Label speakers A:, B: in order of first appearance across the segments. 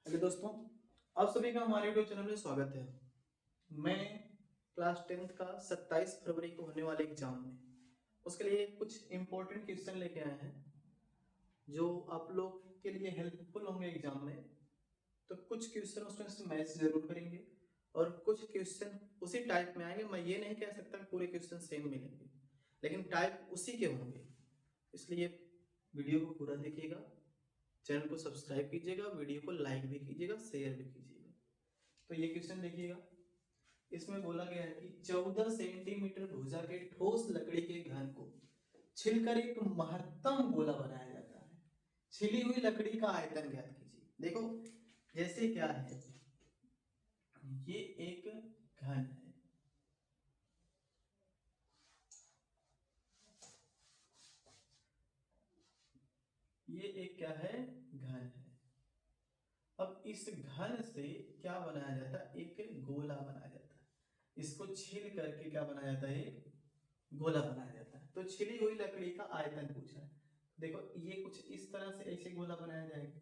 A: Hello दोस्तों, आप सभी का हमारे यूट्यूब चैनल में स्वागत है। मैं क्लास 10th का 27 फरवरी को होने वाले एग्जाम में उसके लिए कुछ इम्पोर्टेंट क्वेश्चन लेके आए हैं जो आप लोग के लिए हेल्पफुल होंगे एग्जाम में। तो कुछ क्वेश्चन उसमें से मैच जरूर करेंगे और कुछ क्वेश्चन उसी टाइप में आएंगे। मैं ये नहीं कह सकता कि पूरे क्वेश्चन सेम मिलेंगे, लेकिन टाइप उसी के होंगे। इसलिए वीडियो को पूरा देखिएगा, चैनल को सब्सक्राइब कीजिएगा, वीडियो को लाइक भी कीजिएगा, शेयर भी कीजिएगा। तो ये क्वेश्चन देखिएगा, इसमें बोला गया है कि 14 सेंटीमीटर भुजा के ठोस लकड़ी के घन को छिलकर एक महत्तम गोला बनाया जाता है। छिली हुई लकड़ी का आयतन ज्ञात कीजिए। देखो जैसे क्या है, ये एक घन है, ये एक क्या है, घन है। अब इस घन से क्या बनाया जाता है, एक गोला बनाया जाता है। इसको छील करके क्या बनाया जाता है, गोला बनाया जाता है। तो छिली हुई लकड़ी का आयतन पूछा है। देखो ये कुछ इस तरह से ऐसे गोला बनाया जाएगा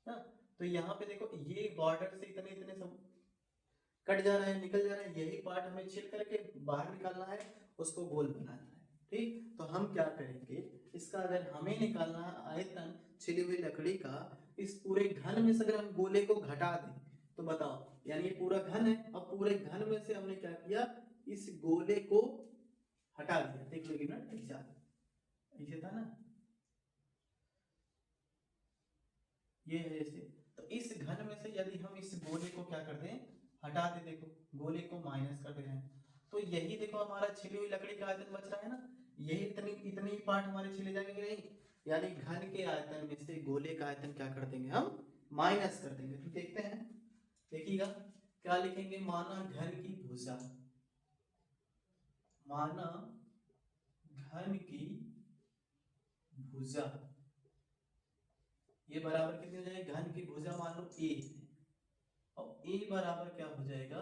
A: ना। तो यहाँ पे देखो ये बॉर्डर से इतने इतने सब कट जा रहा है, निकल जा रहा है, यही पार्ट हमें छिल करके बाहर निकालना है, उसको गोल बनाना है। ठीक, तो हम क्या करेंगे, इसका अगर हमें निकालना है आयतन छिली हुई लकड़ी का, इस पूरे घन में से अगर हम गोले को घटा दें तो बताओ, यानी ये पूरा घन है, अब पूरे घन में से हमने क्या किया, इस गोले को हटा दिया। देख लो ना, ऐसा ऐसे था ना, ये है ऐसे। तो इस घन में से यदि हम इस गोले को क्या कर दें, हटा दे, देखो गोले को माइनस कर दे रहे हैं, तो यही देखो हमारा छिली हुई लकड़ी का आयतन बच रहा है ना। यही इतनी इतने ही पार्ट हमारे छिले जाएंगे नहीं, यानी घन के आयतन में से गोले का आयतन क्या कर देंगे, हम माइनस कर देंगे। तो देखते हैं, देखिएगा क्या लिखेंगे, माना घन की भुजा, माना घन की भुजा, ये बराबर कितनी हो जाएगी, घन की भुजा मान लो ए है, और ए बराबर क्या हो जाएगा,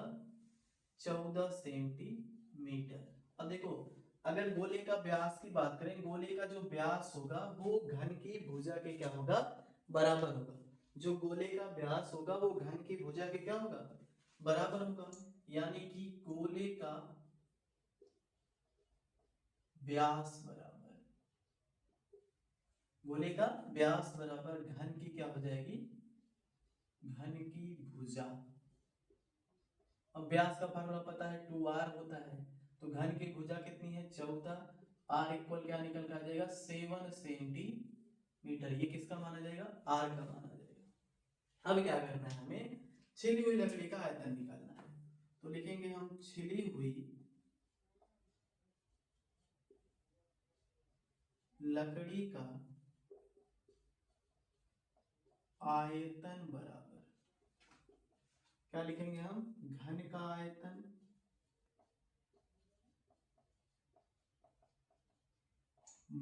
A: 14 सेंटीमीटर। अब देखो अगर गोले का व्यास की बात करें, गोले का जो व्यास होगा वो घन की भुजा के क्या होगा, बराबर होगा। जो गोले का व्यास होगा वो घन की भुजा के क्या होगा, बराबर होगा। यानी कि गोले का व्यास बराबर, गोले का व्यास बराबर घन की क्या हो जाएगी, घन की भुजा। अब व्यास का फार्मूला पता है, 2r होता है। तो घन की भुजा कितनी है, 14। r इक्वल क्या निकल कर आ जाएगा, 7 सेंटीमीटर। ये किसका माना जाएगा, r का माना जाएगा। अब क्या करना है, हमें छिली हुई लकड़ी का आयतन निकालना है। तो लिखेंगे हम छिली हुई लकड़ी का आयतन बराबर, क्या लिखेंगे हम, घन का आयतन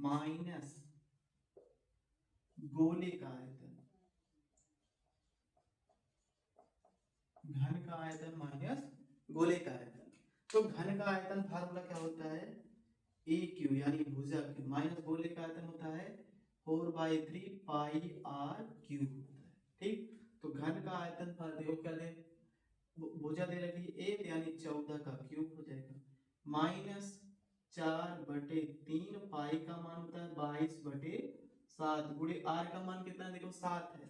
A: माइनस गोले का आयतन, घन का आयतन माइनस गोले का आयतन। तो घन का आयतन फार्मूला क्या होता है, ए क्यू, यानी भुजा क्यू, माइनस गोले का आयतन होता है 4/3 पाई आर क्यूब होता है। ठीक, तो घन का आयतन देखो क्या दे, भुजा दे रखी है ए, यानी 14 का क्यूब हो जाएगा, माइनस 4/3, पाई का मान होता है 22/7, गुणे आर का मान कितना है, देखो 7 है,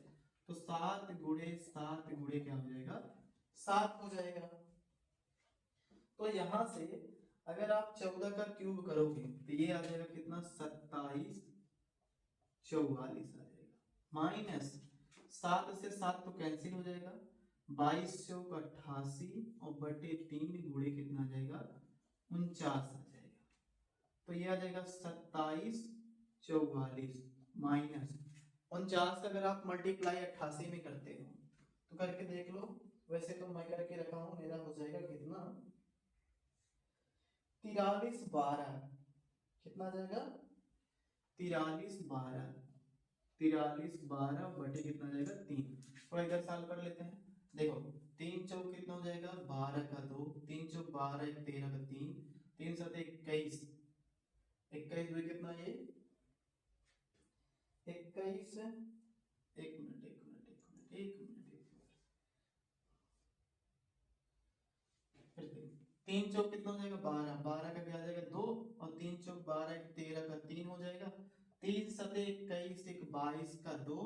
A: तो 7 गुणे 7 गुणे क्या हो जाएगा, 7 हो जाएगा। तो यहां से अगर आप 14 का क्यूब करोगे तो ये आ जाएगा कितना, 27/44 आ जाएगा, माइनस 7 से 7 तो कैंसिल हो जाएगा, 22/88 और बटे 3 गुणे कितना आ जाएगा, 49 आ जाएगा। तो ये आ जाएगा 27/44 माइनस 49 का अगर आप मल्टीप्लाई 88 में करते हो तो करके देख लो। वैसे तो मैं करके रखा हूं, मेरा हो जाएगा कितना, 43/12, कितना आ जाएगा, 43/12, 43/12 बटे कितना आ जाएगा, 3। थोड़ा इधर साल कर लेते हैं, देखो 3 चौक कितना हो जाएगा, 12 का 2, 3 चौक 12, 1 13 का 3, 3 7 21, 21 2 कितना, ये 21, एक मिनट एक मिनट एक मिनट एक मिनट, 3 चौक कितना हो जाएगा 12, 12 का क्या आ जाएगा 2, और 3 चौक 12 13 का 3 हो जाएगा, 3 सते 21 एक 22 का 2,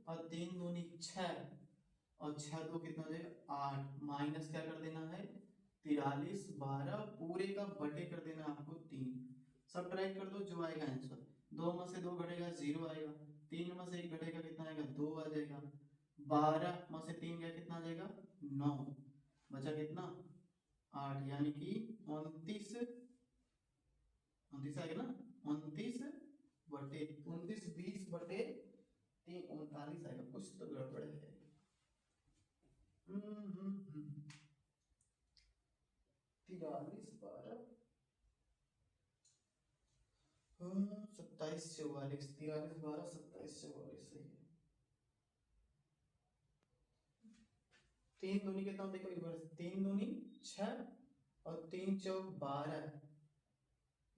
A: और 3 दूनी 6, और 6 2 कितना हो जाएगा 8, माइनस क्या कर देना है 43, 12 पूरे का बटे कर देना आपको 3, सब ट्राई कर दो जो आएगा आंसर, 2 में से 2 घटेगा 0 आएगा, 3 में से 1 घटेगा कितना आएगा 2 आ जाएगा, 12 में से 3 गया कितना आ जाएगा 9, बचा कितना 8, यानी कि 29 29 आएगा ना, 29 बटे 29 20 बटे 3 39 आएगा, कुछ तो गड़बड़ है। 43 12 27 44, 43 12 27 44 सही है। 3 दूनी कितना देखो एक बार, 3 दूनी 6 और 3 चौक 12,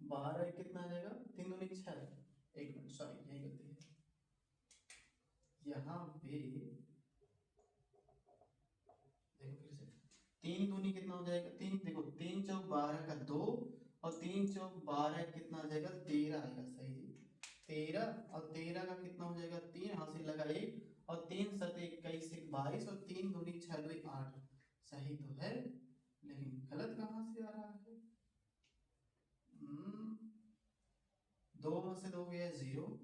A: 12 कितना आ जाएगा 3 दूनी 6, एक मिनट सॉरी यही गलती है यहाँ पे, देखो फिर से 3 दूनी कितना हो जाएगा 3, देखो 3 चौक 12 का 2, और 3 चौक 12 कितना आ जाएगा 13 आएगा, सही जी 13, और 13 का कितना हो जाएगा 3, हासिल लगा 1, और 3 सते 21 एक 22, और 3 दूनी 6 2 8, सही तो है लेकिन गलत कहाँ से आ रहा है। 2 में से 2 गया 0,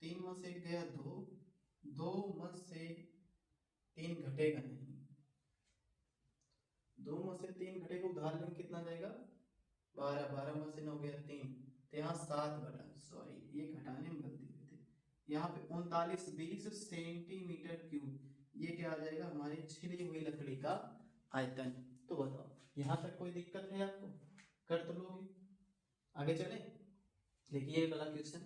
A: 3 में से 1 गया 2, 2 में से 3 घटेगा नहीं, 2 में से 3 घटेगा, उदाहरण कितना जाएगा 12, 12 में से 9 गया 3, तो यहाँ 7 घटा, सॉरी ये घटाने में गलती हुई थी, यहाँ पे 39 20 सेंटीमीटर क्यूब, ये क्या आ जाएगा हमारी छिली हुई लकड़ी का आयतन। तो बताओ यहाँ तक कोई दिक्कत है आपको, कर तो लोगे, आगे चले देखिए अगला क्वेश्चन।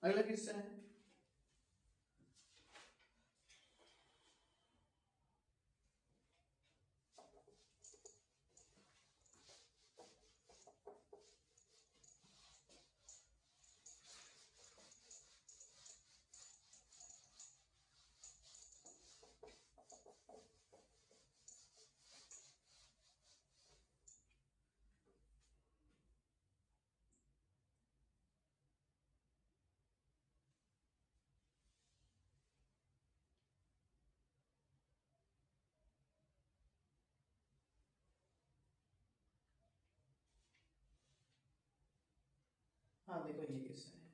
A: अगला क्वेश्चन है हाँ देखो ये क्वेश्चन है,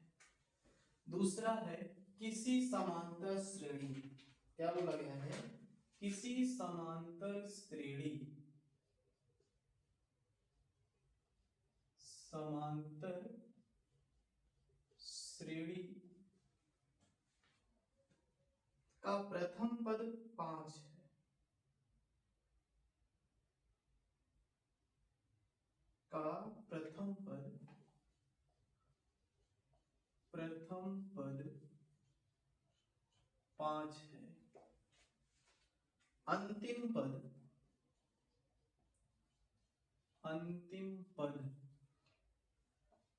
A: दूसरा है किसी समांतर श्रेणी, क्या बोला गया है किसी समांतर श्रेणी, समांतर श्रेणी का प्रथम पद 5 है, का प्रथम पद 5 है, अंतिम पद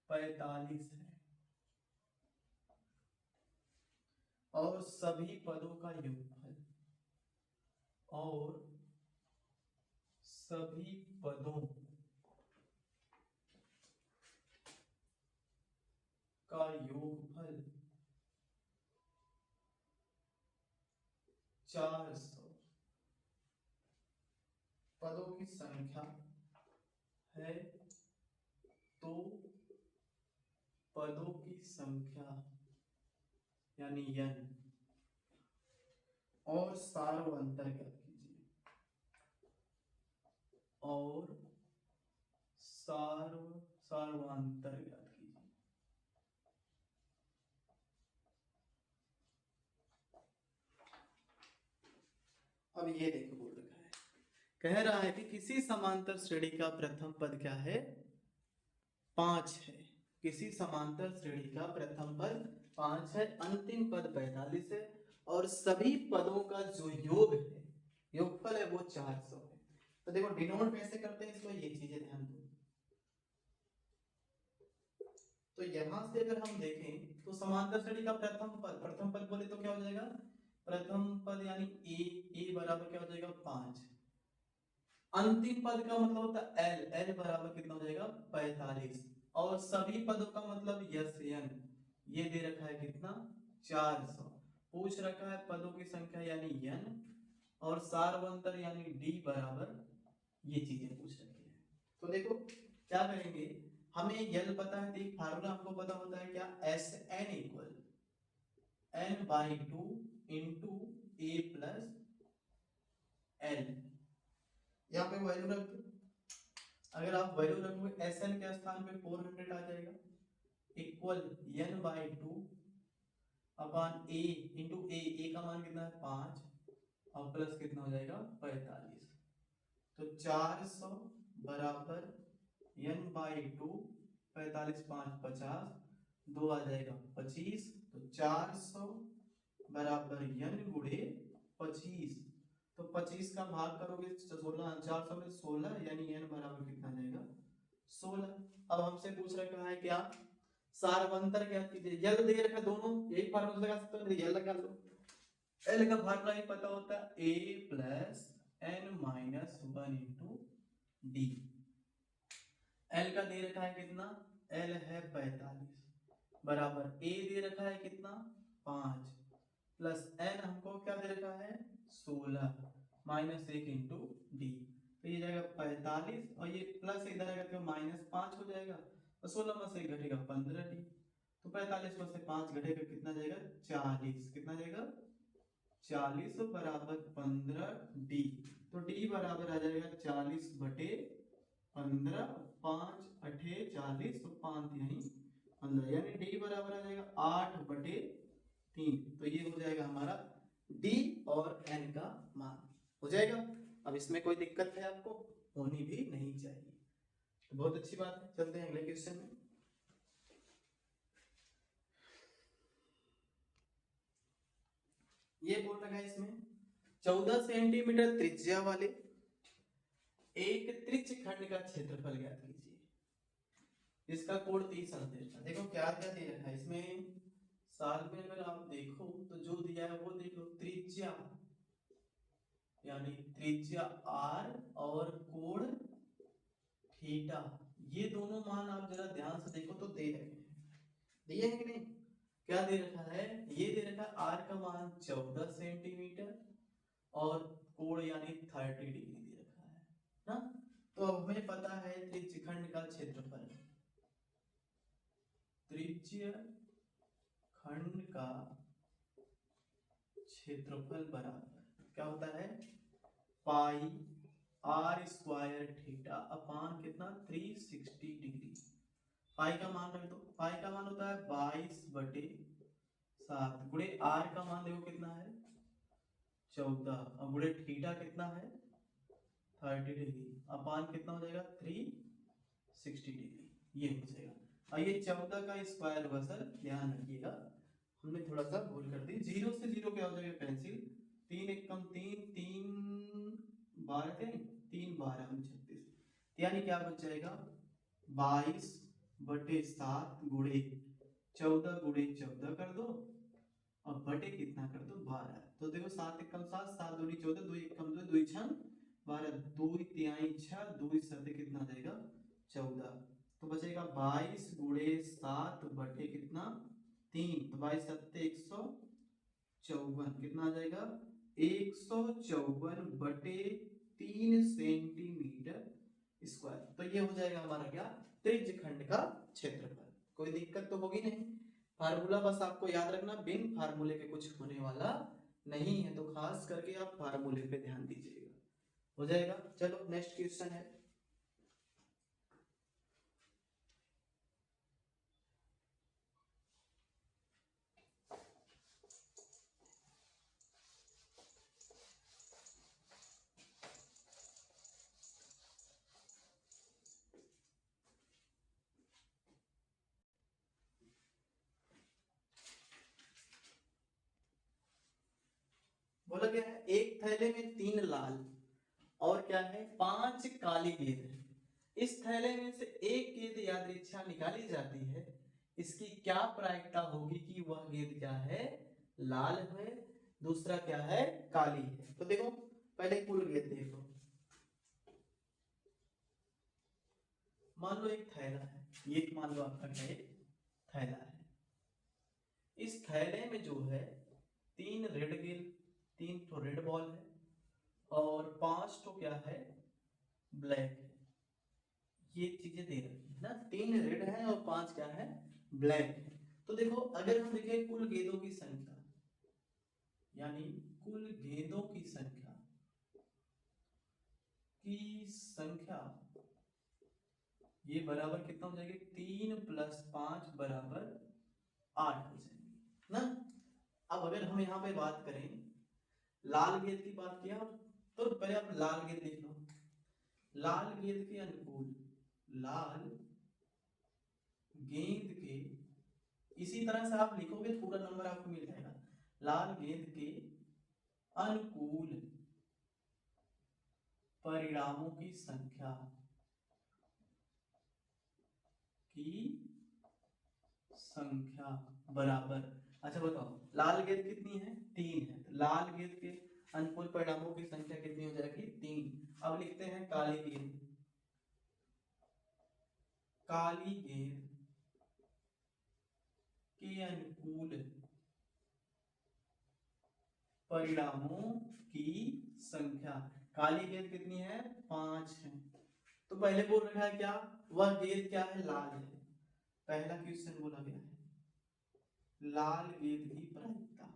A: 45 है, और सभी पदों का योगफल, और सभी पदों का योगफल 400, पदों की संख्या है तो पदों की संख्या यानी n, और सार्वअंतर ज्ञात कीजिए, और सार्वअंतर ज्ञात कीजिए। अब ये देखो बोल रखा है, कह रहा है कि किसी समांतर श्रेणी का प्रथम पद क्या है 5 है, किसी समांतर श्रेणी का प्रथम पद 5 है, अंतिम पद 45 है, और सभी पदों का जो योग है योगफल है वो 400 है। तो देखो डिनोट कैसे करते हैं इसमें, ये चीजें ध्यान दो। तो यहां से अगर हम देखें तो समांतर श्रेणी का प्रथम पद बोले तो क्या हो जाएगा, प्रथम पद यानी ए बराबर क्या हो जाएगा 5। अंतिम पद का मतलब होता है एल बराबर कितना हो जाएगा 45। और सभी पदों का मतलब यस एन, ये दे रखा है कितना 400। पूछ रखा है पदों की संख्या यानी n और सार्वंतर यानी d बराबर, ये चीजें पूछ रखी है। तो देखो क्या करेंगे, हमें यल पता है, एक फार्मूला हमको पता होता है क्या, S n equal n/2 into a plus l. यहाँ पे वैल्यू रख दो, अगर आप वैल्यू रखोगे एस एन के स्थान पे 400 आ जाएगा, इक्वल n/2 अपॉन ए इंटू ए का मान कितना है 5 और प्लस कितना हो जाएगा 45। तो 400 बराबर n/2, 45 5 50, 2 आ जाएगा 25। तो 400 बराबर n गुणे 25। तो 25 का भाग करोगे 16, 400 में 16 यानी n बराबर कितना आ जाएगा 16। अब हमसे पूछ रखा है क्या, सार्वंतर क्या कीजिए, यल दे रखा दोनों, यही फार्मूला लगा सकते हो, यल लगा लो। एल का फार्मूला ही पता होता है a plus n minus 1 into D. L का दे रखा है कितना, एल है 45 बराबर a दे रखा है कितना 5 प्लस n हमको क्या दे रखा है 16 माइनस 1 इंटू डी। तो ये जाएगा 45 और ये प्लस इधर आएगा तो माइनस 5 हो जाएगा, तो 16 में से घटेगा 15 डी। तो 45 में से 5 घटेगा कितना जाएगा 40, कितना जाएगा 40 बराबर 15 डी। तो डी बराबर आ जाएगा 40 बटे 15, 5 अठे 40 तो 5 यही 15, यानी डी बराबर आ जाएगा 8 बटे 3। तो ये हो जाएगा हमारा डी और एन का मान हो जाएगा। अब इसमें कोई दिक्कत है आपको, होनी भी नहीं चाहिए, तो बहुत अच्छी बात है। चलते हैं अगले क्वेश्चन में। ये बोल रखा है इसमें 14 सेंटीमीटर त्रिज्या वाले एक त्रिज्य खंड का क्षेत्रफल ज्ञात कीजिए, इसका कोण 30 अंश है। देखो क्या क्या दे रखा है इसमें, साल में अगर आप देखो तो जो दिया है वो देख लो, त्रिज्या यानी त्रिज्या r और कोण थीटा, ये दोनों मान आप जरा ध्यान से देखो तो दे रहे हैं, दिए हैं कि नहीं, क्या दे रखा है, ये दे रखा है r का मान 14 सेंटीमीटर और कोण यानी 30 डिग्री दे रखा है ना। तो अब हमें पता है त्रिज्य खंड का क्षेत्रफल, त्रिज्य खंड का क्षेत्रफल बराबर क्या होता है, पाई आर स्क्वायर थीटा अपान कितना 360 डिग्री। पाई का मान रख दो, पाई का मान होता है 22 बटे 7 गुणे आर का मान देखो कितना है 14 और गुणे थीटा कितना है 30 डिग्री अपान कितना हो जाएगा 360 डिग्री, ये हो जाएगा। और ये 14 का स्क्वायर होगा सर, ध्यान रखिएगा हमने थोड़ा सा भूल कर दी, 0 से 0 क्या हो जाएगा कैंसिल, 3 1 कम 3 3 12 थे 3 12 36, यानी क्या बच जाएगा 22 बटे 7 गुणे 14 गुणे 14 कर दो और बटे कितना कर दो 12। तो देखो 7 1 कम 7 7 दूनी 14 2 1 कम 2 2 6 12 2 तिहाई 6 2 7 कितना जाएगा 14। तो बचेगा 22 गुणे 7 बटे कितना 3, तो 22 7 154 कितना आ जाएगा 154 बटे 3 सेंटीमीटर स्क्वायर। तो ये हो जाएगा हमारा क्या त्रिज्य खंड का क्षेत्रफल। कोई दिक्कत तो होगी नहीं, फार्मूला बस आपको याद रखना, बिन फार्मूले के कुछ होने वाला नहीं है, तो खास करके आप फार्मूले पे ध्यान दीजिएगा, हो जाएगा। चलो नेक्स्ट क्वेश्चन है, बोला गया है एक थैले में 3 लाल और क्या है 5 काली गेंद है, इस थैले में से एक गेंद यादृच्छा निकाली जाती है, इसकी क्या प्रायिकता होगी कि वह गेंद क्या है, लाल है, दूसरा क्या है, काली है। तो देखो पहले कुल गेंद देखो, मान लो एक थैला है, ये मान लो आपका क्या एक थैला है। इस थैले में जो है 3 रेड गेंद, 3 तो रेड बॉल है और 5 तो क्या है, ब्लैक है। ये चीजें दे रखी है ना, 3 रेड है और 5 क्या है, ब्लैक है। तो देखो अगर हम देखें कुल गेंदों की संख्या, यानी कुल गेंदों की संख्या ये बराबर कितना हो जाएगी, 3 + 5 बराबर 8 हो जाएंगे ना। अब अगर हम यहाँ पे बात करें लाल गेंद की बात किया, तो पहले आप लाल गेंद देख लो। लाल गेंद के अनुकूल, लाल गेंद के, इसी तरह से आप लिखोगे पूरा नंबर आपको मिल जाएगा। लाल गेंद के अनुकूल परिणामों की संख्या बराबर, अच्छा बताओ लाल गेंद कितनी है, 3 है, तो लाल गेंद के अनुकूल परिणामों की संख्या कितनी हो जाएगी, 3। अब लिखते हैं काली गेंद, काली गेंद के अनुकूल परिणामों की संख्या, काली गेंद कितनी है, 5 है। तो पहले बोल रखा है क्या, वह गेंद क्या है, लाल है। पहला क्वेश्चन बोला गया है लाल गेंद की प्रायिकता,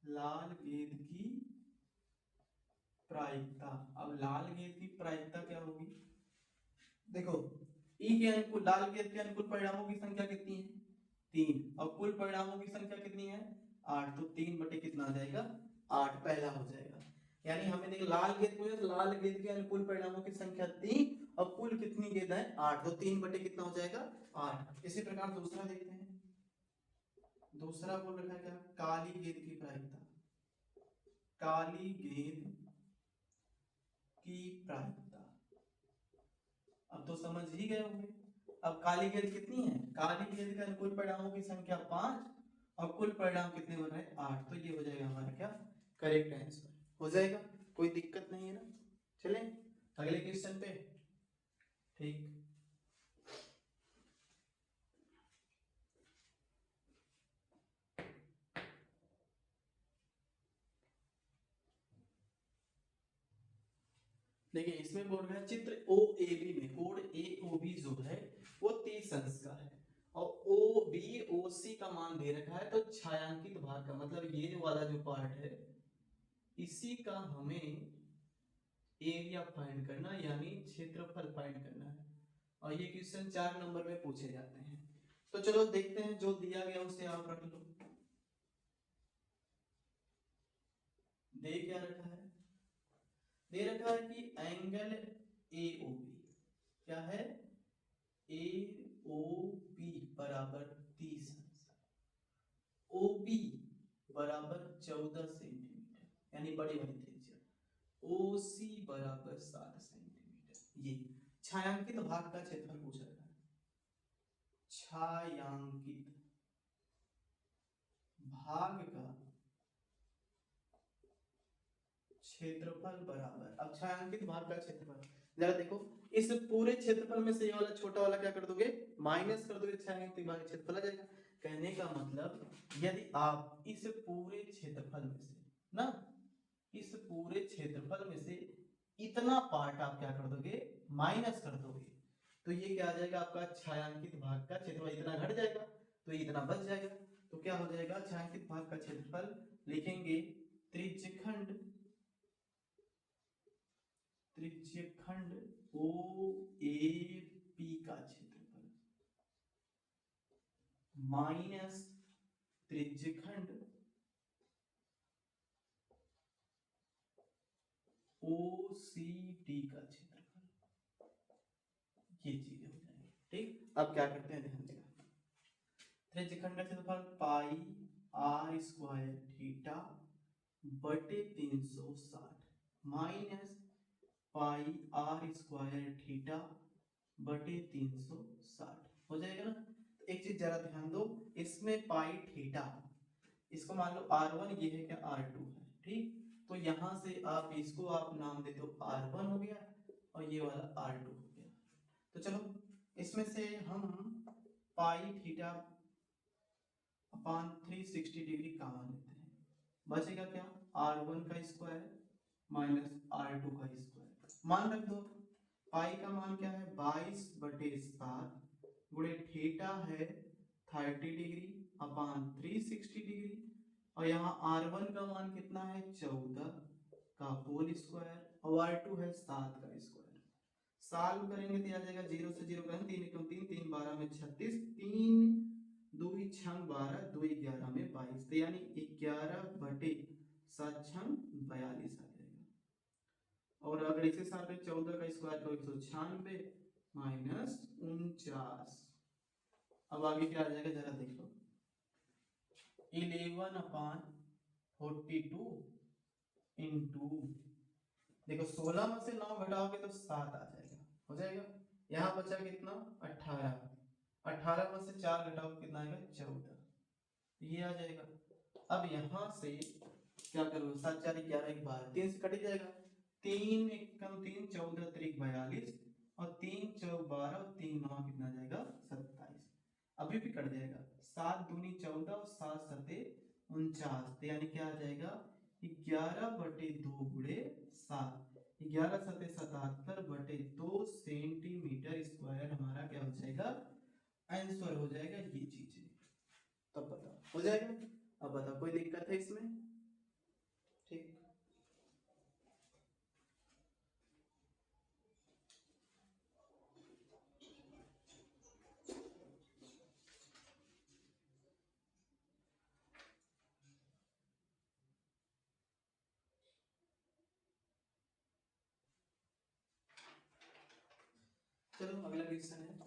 A: लाल गेंद की प्रायिकता। अब लाल गेंद की प्रायिकता क्या होगी, देखो ई के अनुकूल, लाल गेंद के अनुकूल परिणामों की संख्या कितनी है, 3, और कुल परिणामों की संख्या कितनी है, 8। तो 3 बटे कितना आ जाएगा, 8 पहला हो जाएगा। यानी हमें देखो लाल गेंद को, तो लाल गेंद के अनुकूल परिणामों की संख्या 3 और कुल कितनी गेंद है, 8। तो 3 बटे कितना हो जाएगा, 8। इसी प्रकार दूसरा देखते हैं, दूसरा बोल रखा है क्या, काली गेंद की प्रायिकता, काली गेंद की प्रायिकता। अब तो समझ ही गए होंगे। अब काली गेंद कितनी है, काली गेंद के अनुकूल परिणामों की संख्या 5 और कुल परिणाम कितने बन रहे हैं, 8। तो ये हो जाएगा हमारा क्या, करेक्ट आंसर हो जाएगा, कोई दिक्कत नहीं है ना। चलें अगले क्वेश्चन पे। ठीक, देखिए इसमें बोल रहा है चित्र ओ ए बी में, कोड ए ओ बी जो है वो 30 अंश का है और ओ बी ओ सी का मान दे रखा है। तो छायांकित भाग का मतलब ये वाला जो पार्ट है इसी का हमें एरिया फाइंड करना, यानी क्षेत्रफल फाइंड करना है। और ये क्वेश्चन 4 नंबर में पूछे जाते हैं। तो चलो देखते हैं, जो दिया गया उसे आप रख लो। दे क्या रखा है, दे रखा है कि एंगल ए ओ बी क्या है, ए ओ बी बराबर 30 अंश, ओ बी बराबर 14 सेंटीमीटर, यानी बड़ी वाली त्रिज्या, ओ सी बराबर 7 सेंटीमीटर। ये छायांकित भाग का क्षेत्रफल पूछ रखा है, छायांकित भाग का क्षेत्रफल बराबर, अब छायांकित भाग का क्षेत्रफल जरा देखो, इस पूरे क्षेत्रफल में से ये वाला छोटा वाला क्या कर दोगे, माइनस कर दोगे, छायांकित भाग का क्षेत्रफल आ जाएगा। कहने का मतलब यदि आप इस पूरे क्षेत्रफल में से ना, इस पूरे क्षेत्रफल में से इतना पार्ट आप क्या कर दोगे, माइनस कर दोगे, तो ये क्या आ जाएगा आपका छायांकित भाग का क्षेत्रफल, इतना घट जाएगा तो ये इतना बच जाएगा। तो क्या हो जाएगा, छायांकित भाग का क्षेत्रफल लिखेंगे त्रिज्यखंड, त्रिज्यखंड ओ ए पी का क्षेत्रफल माइनस त्रिज्यखंड ओ सी डी का क्षेत्रफल, ये चीजें हो जाएंगी। ठीक, अब क्या करते हैं ध्यान देना, त्रिज्यखंड का क्षेत्रफल पाई आर स्क्वायर थीटा बटे 360 minus pi r square theta बटे 360 हो जाएगा ना। तो एक चीज जरा ध्यान दो, इसमें पाई थीटा, इसको मान लो R1, ये है क्या R2 है, ठीक। तो यहां से आप इसको आप नाम दे दो R1 हो गया और ये वाला R2 हो गया। तो चलो इसमें से हम पाई थीटा अपान 360 डिग्री कॉमन लेते हैं, बचेगा क्या R1 का स्क्वायर माइनस R2 का स्क्वायर। मान रख दो पाई का मान क्या है 22/7 गुणे थीटा है 30 डिग्री अपान 360 डिग्री, और यहाँ R1 का मान कितना है 14 का होल स्क्वायर और R2 है 7 का स्क्वायर। सॉल्व करेंगे तो आ जाएगा 0 से 0 करें 3 एकम 3 3 12 में 36, 3 2 6 12 2 11 में 22, तो यानी 11/7 6 42 आ जाएगा। और अगर इसे साथ में 14 का स्क्वायर करो 196 माइनस 49। अब आगे क्या आ जाएगा जरा देखो 11/42 इंटू, देखो 16 में से 9 घटाओगे तो 7 आ जाएगा, हो जाएगा। यहाँ बचा कितना 18, 18 में से 4 घटाओगे कितना आएगा 14, ये आ जाएगा। अब यहाँ से क्या करोगे 7 4 11 1 12, 3 से कट ही जाएगा, 3 एकम 3 14 3 42 और 3 4 12 और 3 9 कितना आ जाएगा 27, अभी भी कट जाएगा, 7 दूनी 14 और 7 सते 49, तो यानी क्या आ जाएगा 11/2 गुणे 7, 11 सते 77/2 सेंटीमीटर स्क्वायर हमारा क्या हो जाएगा आंसर हो जाएगा, ये चीज है। तब बताओ हो जाएगा। अब बताओ कोई दिक्कत है इसमें, ठीक। चलो अगला क्वेश्चन है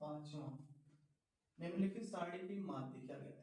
A: 5वां, निम्नलिखित सारणी की माध्य क्या ज्ञात कीजिए।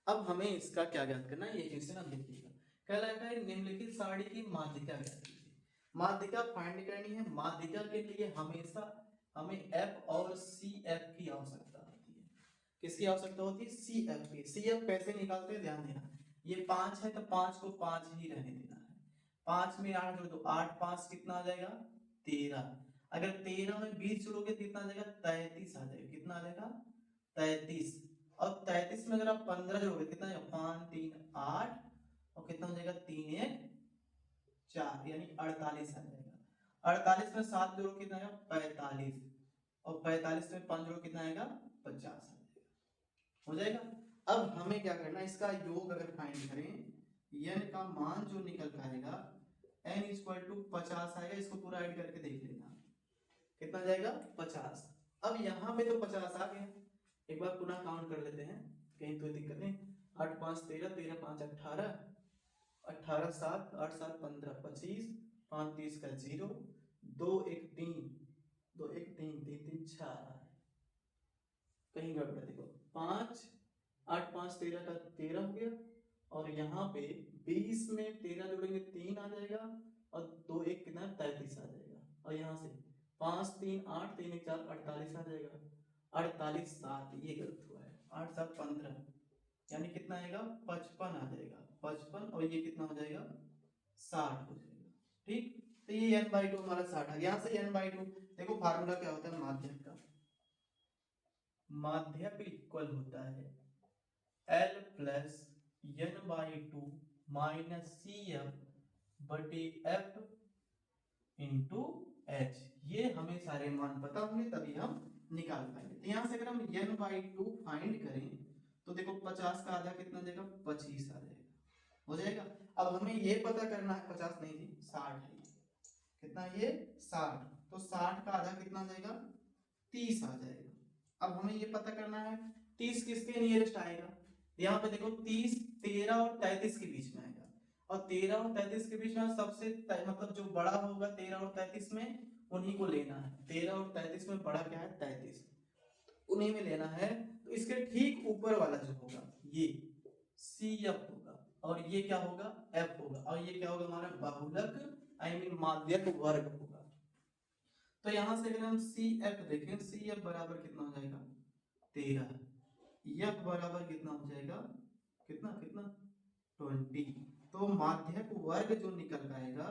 A: अब हमें इसका क्या ज्ञात करना है, ये क्वेश्चन आप देखिएगा, क्या लगा है निम्नलिखित सारणी की माध्यिका ज्ञात कीजिए। माध्यिका फाइंड करनी है, माध्यिका के लिए हमेशा हमें एफ और सी एफ की आवश्यकता होती है। किसकी आवश्यकता होती है सी एफ की। सी एफ कैसे निकालते हैं ध्यान देना, ये 5 है तो 5 को 5 ही रहने देना है, 5 में 8 जोड़ दो 8 5 कितना आ जाएगा 13, अगर 13 में 20 जोड़ोगे तो कितना आ जाएगा 33 आ जाएगा, कितना आ जाएगा 33, और 33 में अगर आप 15 जोड़ोगे कितना है 5 3 8 और कितना हो जाएगा 3 1 4 यानी 48 आ जाएगा। 48 में 7 जोड़ो कितना आएगा 45 और 45 में 5 जोड़ो कितना आएगा 50 आ जाएगा। हो जाएगा। अब हमें क्या करना है, इसका योग अगर फाइंड करें n का मान जो निकल कर आएगा n इक्वल टू 50 आएगा। इसको पूरा ऐड करके देख लेना कितना जाएगा 50। अब यहाँ पे तो 50 आ गया, एक बार पुनः काउंट कर लेते हैं कहीं तो दिक्कत नहीं। 8 5 13, 13 5 18, 18 7, 8 7 15, 25, 5 30 का 0, 2 1 3, 2 1 3 3 3 6 कहीं गड़बड़ है, देखो 5 8 5 13 का 13 हो गया और यहाँ पे 20 में 13 जोड़ेंगे 3 आ जाएगा और 2 1 कितना 33 आ जाएगा और यहाँ से 5 3 8 3 1 4 48 आ जाएगा। 48 7 ये गलत हुआ है, 8 7 15 यानी कितना आएगा 55 आ जाएगा। 55 और ये कितना हो जाएगा 60 हो जाएगा। ठीक, तो ये n/2 हमारा 60 आ गया। यहाँ से n/2 देखो फार्मूला क्या होता है माध्यक का, माध्यक इक्वल होता है L plus n/2 minus CF बटे F इंटू H। ये हमें सारे मान पता होंगे तभी हम निकाल पाएंगे। तो यहाँ से अगर हम n/2 फाइंड करें तो देखो 50 का आधा कितना जाएगा 25 आ जाएगा। हो जाएगा। अब हमें ये पता करना है 50 नहीं थी 60 है, कितना ये 60, तो 60 का आधा कितना जाएगा 30 आ जाएगा। अब हमें ये पता करना है 30 किसके नियरेस्ट आएगा। यहाँ पे देखो 30 13 और 33 के बीच में आएगा और 13 और 33 के बीच में सबसे मतलब जो बड़ा होगा 13 और 33 में उन्हीं को लेना है। 13 और 33 में बड़ा क्या है 33, उन्हीं में लेना है। तो इसके ठीक ऊपर वाला जो होगा ये CF होगा और ये क्या होगा F होगा और ये क्या होगा हमारा बहुलक माध्यक वर्ग होगा। तो यहां से अगर हम CF देखें, CF बराबर कितना हो जाएगा 13, F बराबर कितना हो जाएगा कितना कितना 20। तो माध्यक वर्ग जो निकल आएगा,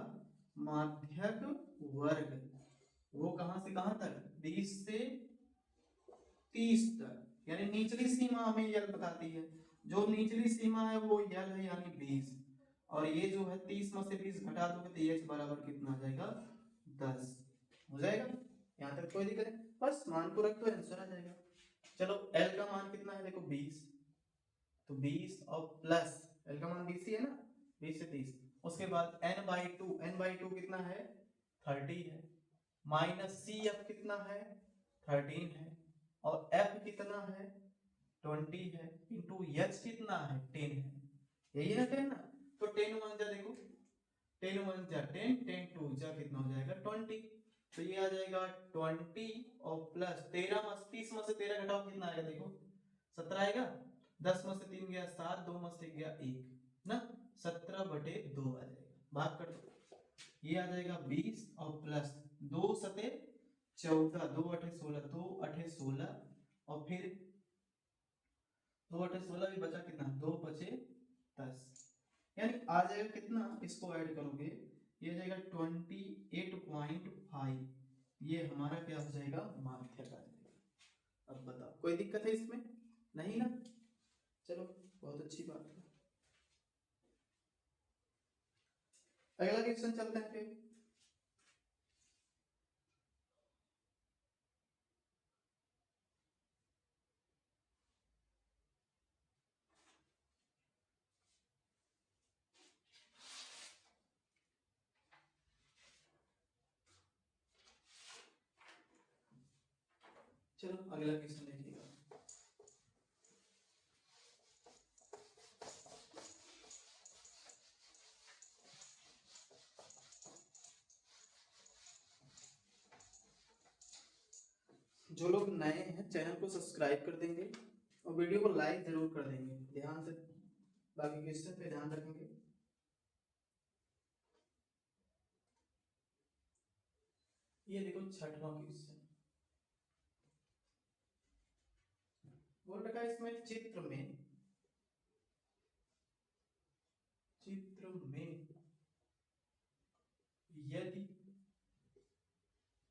A: माध्यक वर्ग वो कहां से कहां तक 20 से 30 तक, यानी निचली सीमा हमें यल बताती है। जो निचली सीमा है वो यल है यानी 20 और ये जो है 30 में से 20 घटा दोगे तो h बराबर कितना आ जाएगा 10 हो जाएगा। यहाँ तक कोई दिक्कत नहीं, बस मान को रख दो आंसर आ जाएगा। चलो l का मान कितना है देखो 20, तो 20 और प्लस l का मान 20 ही है ना 20 से 30, उसके बाद n/2 कितना है 30 है, माइनस CF कितना है 13 है और F कितना है 20 है इंटू H कितना है 10 है, यही है ना 10 ना। तो 10 1 जा देखो 10 1 जा 10, 10 2 जा कितना हो जाएगा 20, तो ये आ जाएगा 20 और प्लस 13 में 30 में से 13 घटाओ कितना आएगा देखो 17 आएगा, 10 में से 3 गया 7, 2 में से गया 1 ना 17/2 आ जाएगा। भाग कर दो ये आ जाएगा 20 और प्लस 2 सते 14, 2 8 16, 2 8 16 और फिर 2 8 16 भी बचा कितना 2 बचे 10, यानी आ जाएगा कितना, इसको ऐड करोगे ये आ जाएगा 28.5, ये हमारा क्या हो जाएगा माध्यक आ जाएगा। अब बताओ कोई दिक्कत है इसमें नहीं ना, चलो बहुत अच्छी बात है। अगला क्वेश्चन चलते हैं फिर। चलो अगला क्वेश्चन देखिएगा। जो लोग नए हैं चैनल को सब्सक्राइब कर देंगे और वीडियो को लाइक जरूर कर देंगे, ध्यान से बाकी क्वेश्चन पे ध्यान रखेंगे। ये देखो 6वां क्वेश्चन बोल रखा है इसमें चित्र में यदि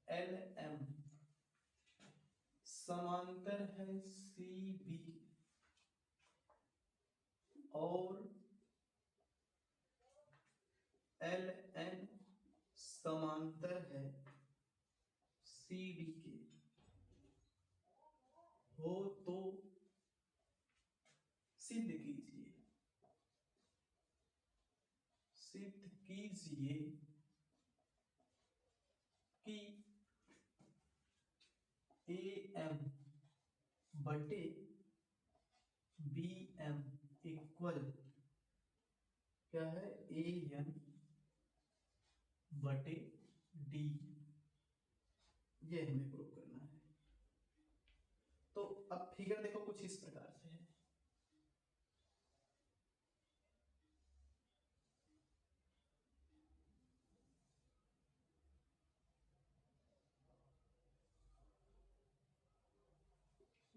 A: LM समांतर है CB और LN समांतर है सी डी के हो तो सिद्ध कीजिए कि ए एम बटे बी एम इक्वल क्या है ए एन बटे डी। ये हमें प्रूव करना है। तो अब फिगर देखो कुछ इस प्रकार से है।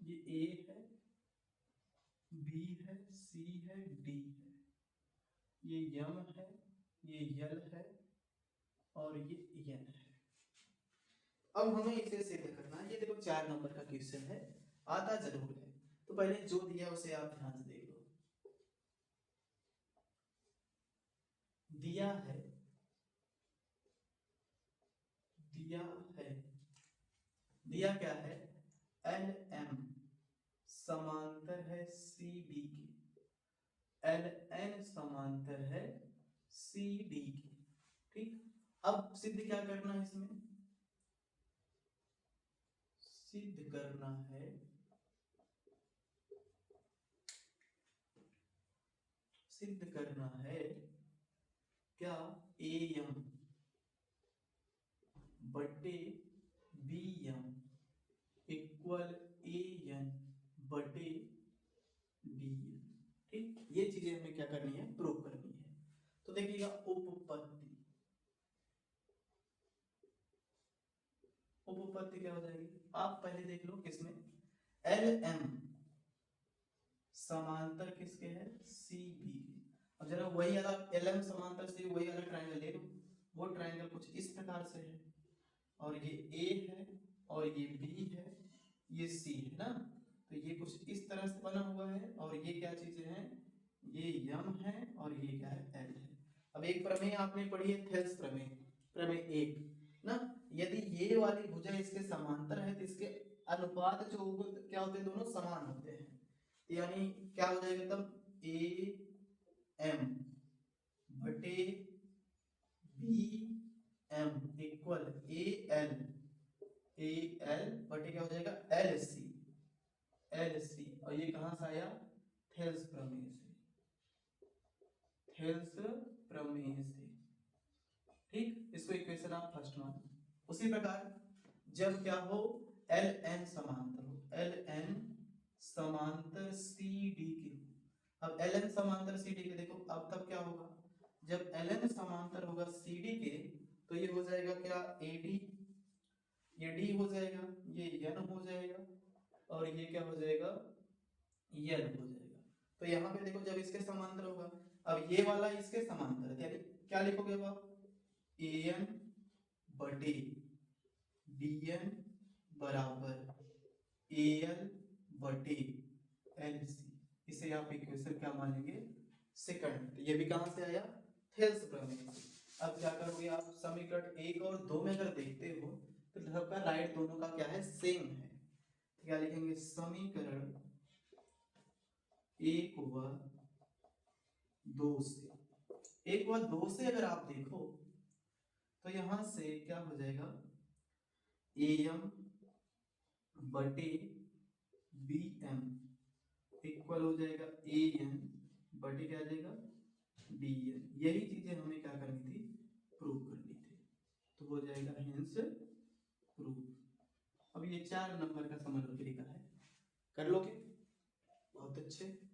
A: ये ए है, बी है, सी है, डी है, ये यम है, ये यल है और ये एन है। अब हमें इसे सिद्ध करना है। ये देखो 4 नंबर का क्वेश्चन है, आता जरूर है। तो पहले जो दिया उसे आप ध्यान से देख लो। दिया है दिया क्या है, एल एम समांतर है सी डी के, एल एन समांतर है सी डी के। ठीक, अब सिद्ध क्या करना है, इसमें सिद्ध करना है क्या ए एम बटे B M equal A N बटे डी एन। ठीक, ये चीजें हमें क्या करनी है, प्रूव करनी है। तो देखिएगा उपपत्ति क्या हो जाएगी, आप पहले देख लो किसमें, एल एम समांतर किसके है, सी बी के। अब जरा वही अलग एल एम समांतर से वही अलग ट्रायंगल ले लो। वो ट्रायंगल कुछ इस प्रकार से है और ये ए है और ये बी है, ये सी है ना। तो ये कुछ इस तरह से बना हुआ है और ये क्या चीजें हैं, ये यम है और ये क्या है, एल है। अब एक प्रमेय आपने पढ़ी है, थेल्स प्रमेय, प्रमेय 1 ना। यदि ये वाली भुजा इसके समांतर है तो इसके अनुपात जो क्या होते हैं, दोनों समान होते हैं। यानी क्या हो जाएगा तब, ए एम बटे B M equal A L बटे क्या हो जाएगा, एल सी। और ये कहां से आया, थेल्स प्रमेय से, ठीक। इसको इक्वेशन आप फर्स्ट मान। उसी प्रकार जब क्या हो, एल एन समांतर सी डी के। अब एल एन समांतर सी डी के देखो, अब तब क्या होगा, जब एल एन समांतर होगा सी डी के तो ये हो जाएगा क्या, ए डी, ये डी हो जाएगा, ये एन हो जाएगा और ये क्या हो जाएगा, यल हो जाएगा। तो यहाँ पे देखो जब इसके समांतर होगा, अब ये वाला इसके समांतर है, यानी क्या लिखोगे अब आप, ए एन बटे डी एन बराबर ए एल बटे एल सी। इसे आप इक्वेशन क्या मानेंगे, सेकंड। ये भी कहां से आया, थेल्स प्रमेय से। अब क्या करोगे आप, समीकरण 1 और 2 में अगर देखते हो तो सबका राइट दोनों का क्या है, सेम है। तो क्या लिखेंगे, समीकरण 1 व 2 से अगर आप देखो तो यहां से क्या हो जाएगा, ए एम बटे बी एम इक्वल हो जाएगा ए एन बटे क्या आ जाएगा, डी एन। यही चीजें हमें क्या करनी थी, प्रूव करनी थी। तो हो जाएगा हेंस प्रूव। अब ये 4 नंबर का समझौते का है, कर लोगे, बहुत अच्छे।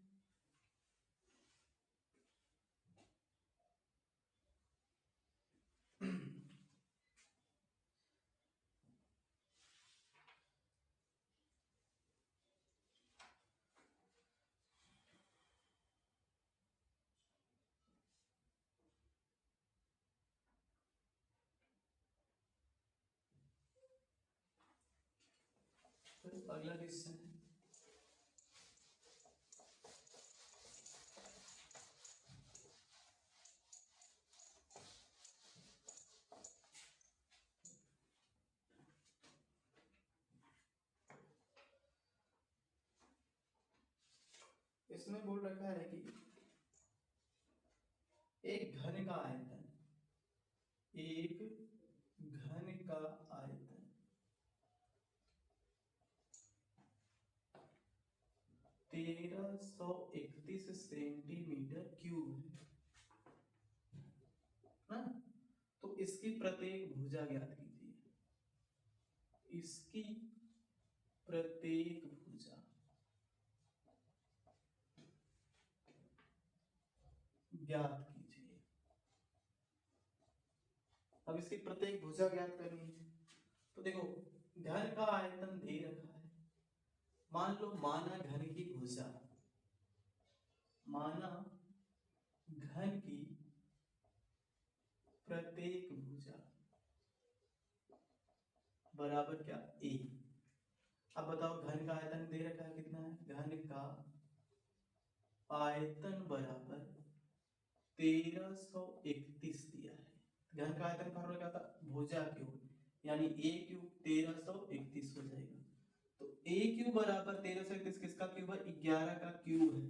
A: अगला क्वेश्चन है, इसमें बोल रखा है कि एक घन का आयतन, एक घन का आयतन 1331 सेंटीमीटर क्यूब है ना। तो इसकी प्रत्येक भुजा ज्ञात कीजिए, इसकी प्रत्येक भुजा ज्ञात कीजिए। अब इसकी प्रत्येक भुजा ज्ञात करनी है तो देखो घन का आयतन दे रखा है, मान लो माना घन की भुजा, माना घन की प्रत्येक भुजा बराबर क्या ए। अब बताओ घन का आयतन दे रखा है कितना है, घन का आयतन बराबर 1331 दिया है। घन का आयतन फॉर्मूला क्या था, भुजा क्यूब, यानी ए क्यूब 1331 हो जाएगा। तो ए क्यूब बराबर 1331 किसका क्यूब है, 11 का क्यूब है।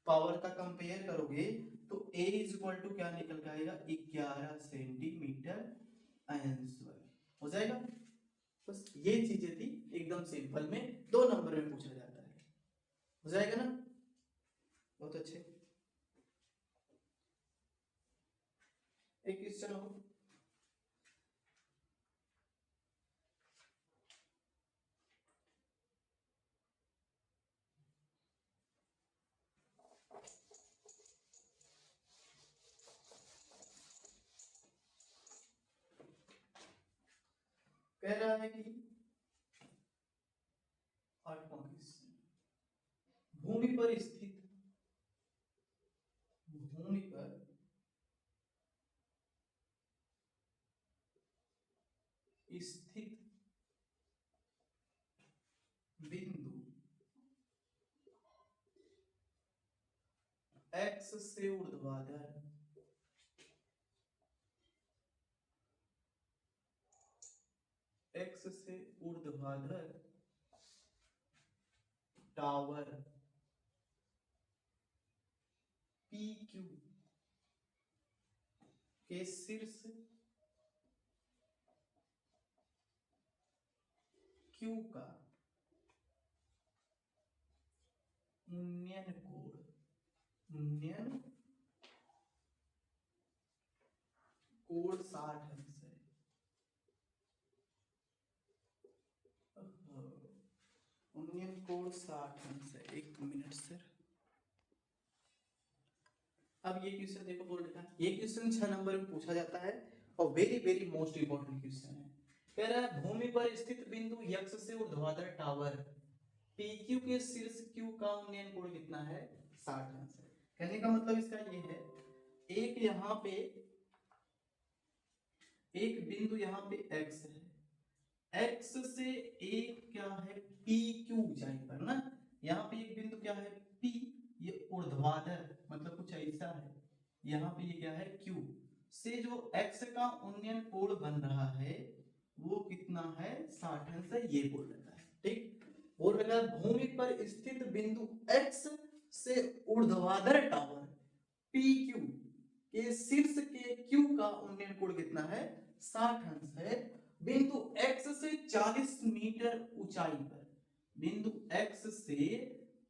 A: पावर का कंपेयर करोगे तो a इज इक्वल टू क्या निकल के आएगा, 11 सेंटीमीटर आंसर हो जाएगा। बस ये चीजें थी, एकदम सिंपल में 2 नंबर में पूछा जाता है, हो जाएगा ना। बहुत अच्छे। एक क्वेश्चन हो, कह रहा है कि 8वां क्वेश्चन, भूमि पर स्थित, भूमि पर स्थित बिंदु x से ऊर्ध्वाधर, x से ऊर्ध्वाधर टावर PQ के शीर्ष Q का उन्नयन कोण, उन्नयन कोण 60 अंश है। उन्नयन कोण 60 अंश है। एक मिनट सर। अब ये क्वेश्चन देखो बोल रहा है, ये क्वेश्चन 6 नंबर में पूछा जाता है और very very most important question है। कह रहा है भूमि पर स्थित बिंदु x से ऊर्ध्वाधर टावर PQ के शीर्ष Q का उन्नयन कोण कितना है, 60 अंश है। कहने का मतलब इसका ये है, एक यहाँ पे एक बिंदु यहाँ पे x है, x से एक क्या है PQ ऊंचाई पर ना, यहाँ पे एक बिंदु क्या है P, ये ऊर्ध्वाधर मतलब कुछ ऐसा है, यहाँ पे ये क्या है Q से जो x का उन्नयन कोण बन रहा है वो कितना है, 60 अंश है, ये बोल रहा है। ठीक, बोल रहा है भूमि पर स्थित बिंदु x से ऊर्ध्वाधर टावर PQ के शीर्ष के Q का उन्नयन कोण कितना है, 60 अंश है। बिंदु x से 40 मीटर ऊंचाई पर, बिंदु x से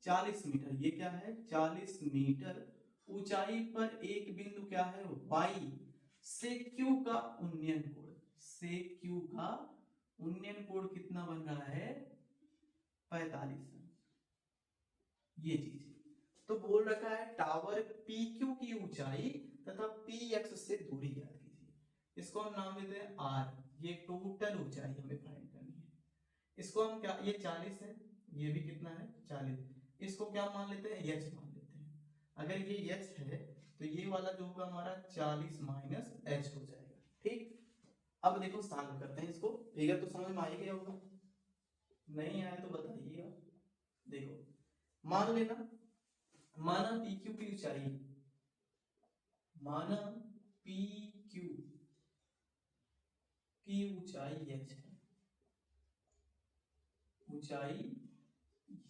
A: 40 मीटर, ये क्या है 40 मीटर ऊंचाई पर एक बिंदु क्या है y से Q का उन्नयन कोण, से Q का उन्नयन कोण कितना बन रहा है, 45 अंश। ये चीज तो बोल रखा है टावर PQ की ऊंचाई तथा PX से दूरी ज्ञात कीजिए। इसको हम नाम देते हैं R, ये टोटल ऊंचाई हमें फाइंड करनी है। इसको हम क्या, ये 40 है, ये भी कितना है 40, इसको क्या मान लेते हैं h मान लेते हैं। अगर ये h है तो ये वाला जो होगा हमारा 40 माइनस h हो जाएगा। ठीक, अब देखो सॉल्व करते हैं इसको, फिगर तो समझ में आ ही गया होगा, नहीं आया तो बताइएगा। देखो मान लेना, माना PQ की ऊंचाई, माना PQ की ऊंचाई h है, ऊंचाई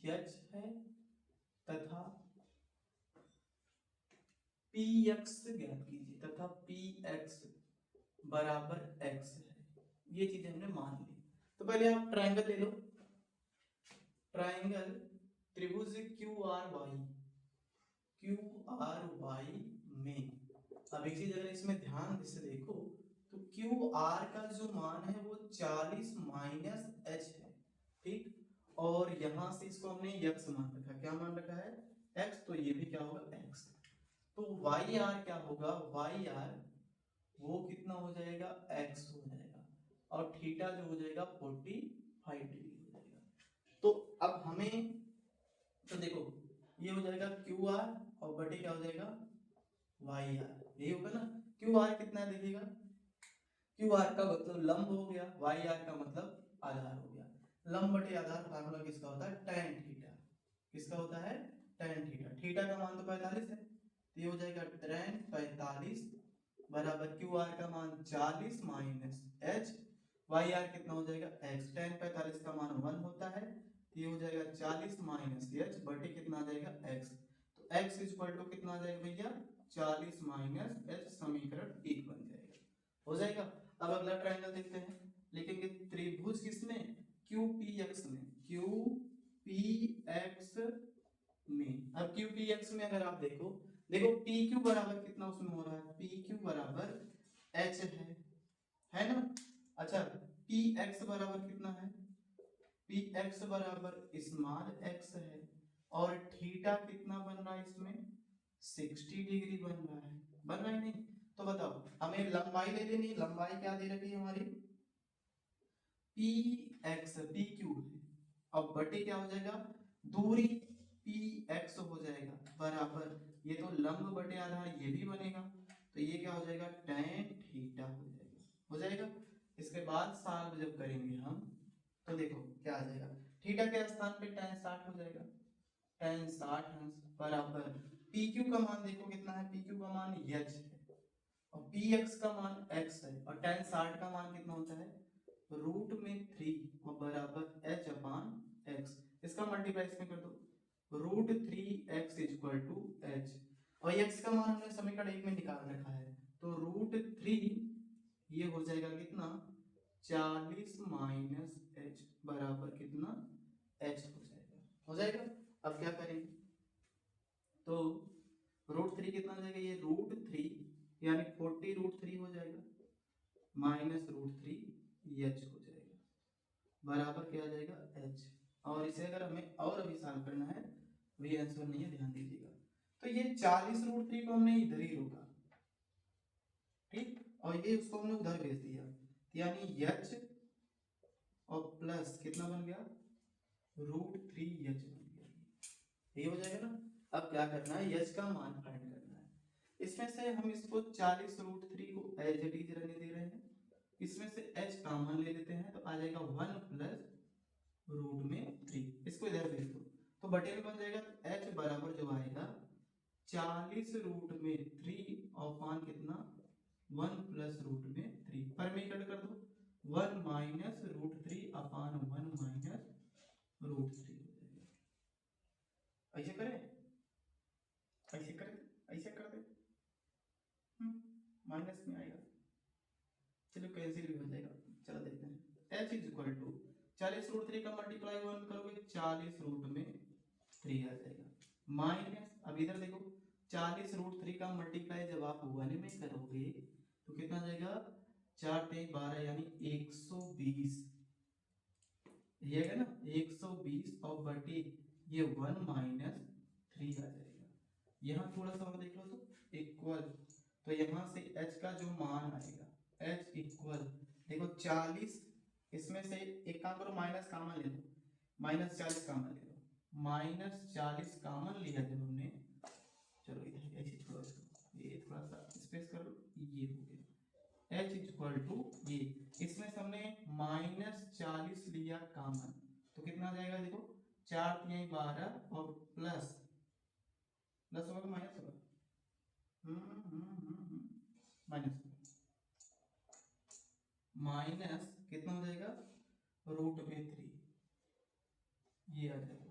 A: h है तथा पी एक्स ज्ञात कीजिए तथा पी एक्स बराबर एक्स है, ये चीजें हमने मान ली। तो पहले आप ट्रायंगल ले लो, ट्रायंगल त्रिभुज क्यू आर वाई में, अब एक चीज अगर इसमें ध्यान से देखो तो क्यू आर का जो मान है वो 40 माइनस एच है, ठीक, और यहां से इसको हमने x मान रखा, क्या मान रखा है x, तो ये भी क्या होगा x। तो वाई आर क्या होगा, वाई आर वो कितना हो जाएगा x हो जाएगा, और थीटा जो हो जाएगा 45 डिग्री हो जाएगा। तो अब हमें तो देखो ये हो जाएगा क्यू आर और बटे क्या हो जाएगा वाई आर, यही होगा ना। क्यू आर कितना है देखिएगा, क्यू आर का मतलब लंब हो गया, वाई आर का मतलब आधार हो गया। लंब बटे आधार फार्मूला किसका होता है tan थीटा, किसका होता है tan थीटा, थीटा का मान तो 45 है, तो ये हो जाएगा tan 45 बराबर क्यू आर का मान 40 माइनस एच, वाई आर कितना हो जाएगा x, tan 45 का मान 1 होता है, तो ये हो जाएगा 40 माइनस एच बटे कितना आ जाएगा x, तो x इक्वल टू कितना आ जाएगा भैया 40 माइनस एच, समीकरण 1 बन जाएगा, हो जाएगा। अब अगला ट्रायंगल देखते हैं, लिखेंगे त्रिभुज किसमें QPX में, QPX में। अब QPX में अगर आप देखो PQ बराबर कितना उसमें हो रहा है, PQ बराबर H है ना। अच्छा PX बराबर कितना है, PX बराबर स्मॉल x है, और थीटा कितना बन रहा है इसमें 60 डिग्री बन रहा है, बन रहा है नहीं। तो बताओ हमें लंबाई ले लेनी है, लंबाई क्या दे रखी है हमारी PX, PQ है, अब बटे क्या हो जाएगा दूरी PX हो जाएगा बराबर, ये तो लंब बटे आधार ये भी बनेगा, तो ये क्या हो जाएगा tan थीटा हो जाएगा, हो जाएगा। इसके बाद सॉल्व जब करेंगे हम तो देखो क्या आ जाएगा, थीटा के स्थान पे tan 60 हो जाएगा, tan 60 अंश बराबर PQ का मान देखो कितना है, PQ का मान h है और PX का मान x है, और tan 60 का मान कितना होता है रूट में 3 और बराबर h अपान x, इसका मल्टीप्लाई इसमें कर दो root 3x equal to h, और x का मान हमने समीकरण 1 में निकाल रखा है, तो रूट 3 ये हो जाएगा कितना 40 माइनस h बराबर कितना h हो जाएगा, हो जाएगा। अब क्या करेंगे तो रूट 3 कितना हो जाएगा, ये रूट 3 यानी 40 रूट 3 हो जाएगा माइनस रूट 3 h हो जाएगा बराबर क्या आ जाएगा h, और इसे अगर हमें और अभी सॉल्व करना है, वही आंसर नहीं है ध्यान दीजिएगा। तो ये 40 रूट 3 को हमने इधर ही रोका, ठीक, और ये उसको हमने उधर भेज दिया, यानी h और प्लस कितना बन गया रूट 3h बन गया, ये हो जाएगा ना। अब क्या करना है h का मान फाइंड करना है, इसमें से हम इसको 40 रूट 3 को एज इट इज रहने दे रहे हैं, इसमें से h कॉमन ले लेते हैं तो आ जाएगा 1 प्लस रूट में 3, इसको इधर भेज दो तो बटे में बन जाएगा, h बराबर जो आएगा 40 रूट में 3 और पान कितना 1 प्लस रूट में 3, पर में कट कर दो 1 माइनस रूट 3 अपान 1 माइनस रूट 3 हो जाएगा। ऐसे करें, ऐसे करें, ऐसे कर दे, माइनस में आएगा, चलो कैंसिल भी हो जाएगा, चलो देखते हैं h is equal to 40 root 3 का मल्टीप्लाई 1 करोगे 40 रूट में 3 आ जाएगा, माइनस अब इधर देखो 40 रूट 3 का मल्टीप्लाई जब आप 1 में करोगे तो कितना आ जाएगा 4 3 12 यानी 120, ये है ना 120 और बटे ये 1 माइनस 3 आ जाएगा, यहाँ थोड़ा सा और देख लो तो इक्वल, तो यहाँ से h का जो मान आएगा h इक्वल देखो 40, इसमें से एक काम करो माइनस कॉमन ले लो, माइनस 40 कॉमन ले लो, माइनस 40 कॉमन लिया जब हमने, चलो इधर ऐसे छोड़ो इसको, ये थोड़ा सा स्पेस कर लो, ये हो गया h इक्वल टू ये, इसमें से हमने माइनस 40 लिया कॉमन तो कितना आ जाएगा देखो 4 3 12 और प्लस प्लस होगा माइनस होगा माइनस कितना हो जाएगा रूट में 3 ये आ जाएगा,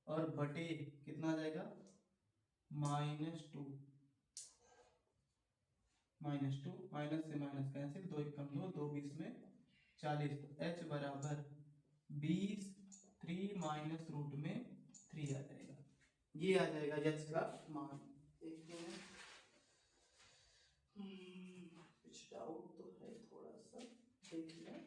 A: और बटे कितना आ जाएगा -2 -2, माइनस से माइनस कैंसिल, 2 एक कम 2, 2 20 में 40, तो h बराबर 20 3 माइनस रूट में 3 आ जाएगा। ये आ जाएगा h का मान। देखते हैं कुछ डाउट तो है थोड़ा सा, देख लें।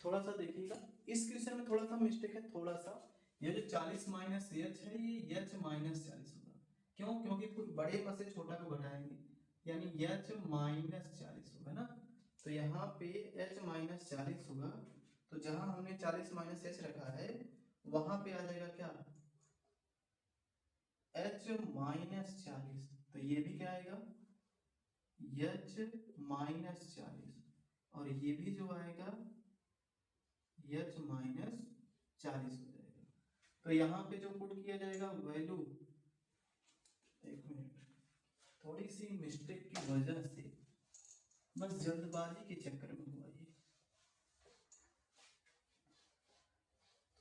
A: थोड़ा सा देखिएगा, इस क्वेश्चन में थोड़ा सा मिस्टेक है, थोड़ा सा। ये जो 40 माइनस एच है, ये एच माइनस 40 होगा। क्यों? क्योंकि बड़े में से छोटा को घटाएंगे, यानी एच माइनस 40 होगा ना। तो यहाँ पे एच माइनस 40 होगा, तो जहां हमने 40 माइनस एच रखा है वहां पे आ जाएगा क्या, एच माइनस 40। तो ये भी क्या आएगा, एच माइनस 40, और ये भी जो आएगा एच माइनस 40 हो जाएगा। तो यहाँ पे जो पुट किया जाएगा वैल्यू, एक मिनट, थोड़ी सी मिस्टेक की वजह से, बस जल्दबाजी के चक्कर में हुआ ये।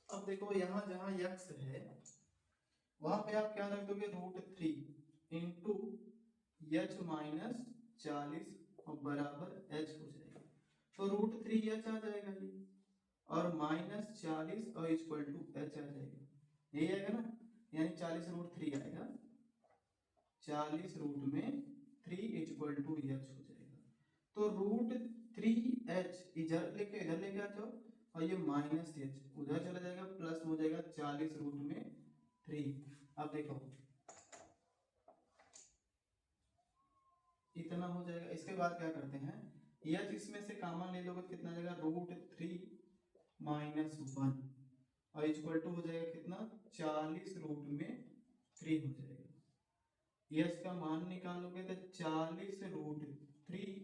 A: अब देखो यहाँ जहाँ यक्स है वहां पे आप क्या रख दोगे, √3 इंटू एच माइनस 40 और बराबर एच हो जाएगा। तो √3 एच आ जाएगा ये, और माइनस 40 और इक्वल टू एच आ जाएगा, यही आएगा ना। यानी 40 √3 आएगा, 40 रूट में 3 इक्वल टू एच हो जाएगा। तो √3h इधर लेके आ जाओ, और ये माइनस एच उधर चला जाएगा, प्लस हो जाएगा 40 रूट में 3। अब देखो इतना हो जाएगा। इसके बाद क्या करते हैं, एच इसमें से कॉमन ले लोगे तो कितना आ जाएगा, √3 माइनस 1 और इक्वल टू हो जाएगा कितना, 40 रूट में 3 हो जाएगा। एच का मान निकालोगे तो 40 √3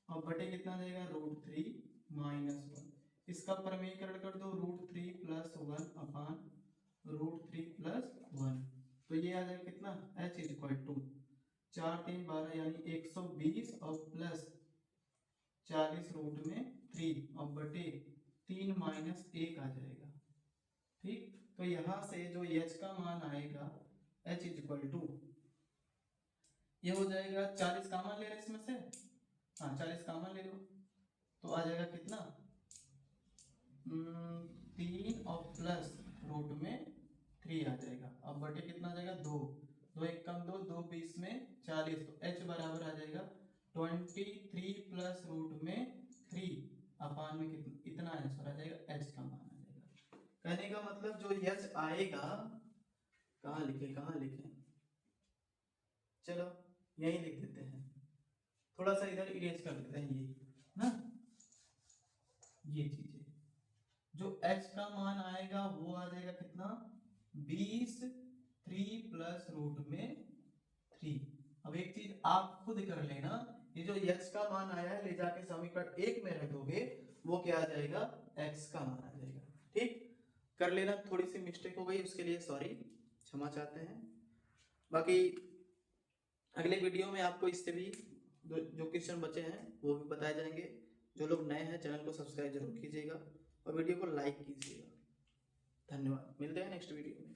A: और बटे कितना जाएगा, √3 माइनस 1। इसका प्रमेयकरण कर दो, √3 प्लस 1 अपान √3 प्लस 1। तो ये आ जाएगा कितना, h इक्वल टू 4 3 12 यानी 120 और प्लस 40 रूट में 3 और बटे 3 माइनस 1 आ जाएगा। ठीक, तो यहां से जो h का मान आएगा, h इक्वल टू, ये हो जाएगा 40 कॉमन ले रहे इसमें से, हाँ 40 कॉमन ले लो, तो आ जाएगा कितना, 3 और प्लस रूट में 3 आ जाएगा। अब बटे कितना आ जाएगा, 2 2 एक कम 2 2 20 में 40, तो h बराबर आ जाएगा 23 प्लस रूट में 3 अपान में कितना, इतना आंसर आ जाएगा, h का मान आ जाएगा। कहने का मतलब जो h आएगा, कहाँ लिखे, चलो यही लिख देते हैं, थोड़ा सा इधर इरेज कर देते हैं ये ना, ये चीजें जो h का मान आएगा वो आ जाएगा कितना, 20 3 प्लस रूट में 3। अब एक चीज आप खुद कर लेना, ये जो h का मान आया है ले जाके समीकरण 1 में रख दोगे, वो क्या आ जाएगा, x का मान आ जाएगा। ठीक, कर लेना, थोड़ी सी मिस्टेक हो गई उसके लिए सॉरी, क्षमा चाहते हैं। बाकी अगले वीडियो में आपको इससे भी जो क्वेश्चन बचे हैं वो भी बताए जाएंगे। जो लोग नए हैं चैनल को सब्सक्राइब जरूर कीजिएगा और वीडियो को लाइक कीजिएगा। धन्यवाद, मिलते हैं नेक्स्ट वीडियो में।